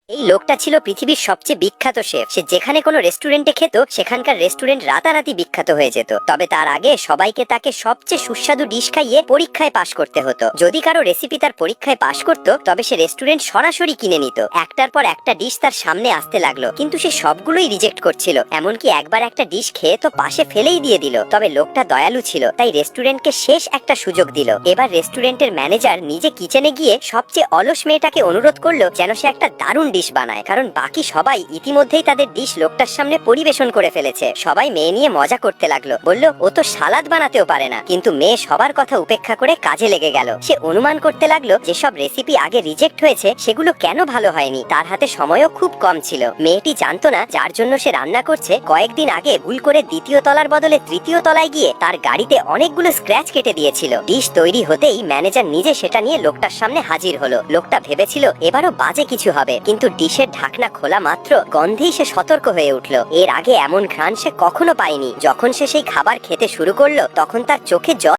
এই লোকটা ছিল পৃথিবীর সবচেয়ে বিখ্যাত শেফ। সে যেখানে কোনো রেস্টুরেন্টে খেত সেখানকার রেস্টুরেন্ট রাতারাতি বিখ্যাত হয়ে যেত। তবে তার আগে সবাইকে তাকে সবচেয়ে সুস্বাদু ডিশ খাইয়ে পরীক্ষায় পাশ করতে হতো। যদি কারো রেসিপি তার পরীক্ষায় পাশ করত তবে সে রেস্টুরেন্ট সরাসরি কিনে নিত। একটার পর একটা ডিশ তার সামনে আসতে লাগলো, কিন্তু সে সবগুলোই রিজেক্ট করছিল। এমনকি একবার একটা ডিশ খেয়ে তো পাশে ফেলেই দিয়ে দিল। তবে লোকটা দয়ালু ছিল, তাই রেস্টুরেন্টকে শেষ একটা সুযোগ দিল। এবার রেস্টুরেন্টের ম্যানেজার নিজে কিচেনে গিয়ে সবচেয়ে অলস মেয়েটাকে অনুরোধ করলো যেন সে একটা দারুণ ডিশ বানায়, কারণ বাকি সবাই ইতিমধ্যেই তাদের ডিশ লোকটার সামনে পরিবেশন করে ফেলেছে। সবাই মেয়ে নিয়ে মজা করতে লাগলো, বলল ও তো সালাদ বানাতেও পারে না। কিন্তু মেয়ে সবার কথা উপেক্ষা করে কাজে লেগে গেল। সে অনুমান করতে লাগলো যেসব রেসিপি আগে রিজেক্ট হয়েছে সেগুলো কেন ভালো হয়নি। তার হাতে সময়ও খুব কম ছিল। মেয়েটি জানতো না যার জন্য সে রান্না করছে কয়েকদিন আগে ভুল করে দ্বিতীয় তলার বদলে তৃতীয় তলায় গিয়ে তার গাড়িতে অনেকগুলো স্ক্র্যাচ কেটে দিয়েছিল। ডিশ তৈরি হতেই ম্যানেজার নিজে সেটা নিয়ে লোকটার সামনে হাজির হলো। লোকটা ভেবেছিল এবারও বাজে কিছু হবে, কিন্তু ডিশের ঢাকনা খোলা মাত্র গন্ধেই সে সতর্ক হয়ে উঠল। এর আগে এমন ঘ্রাণ সে কখনো পায়নি। যখন সে সেই খাবার খেতে শুরু করলো তখন তার চোখে জল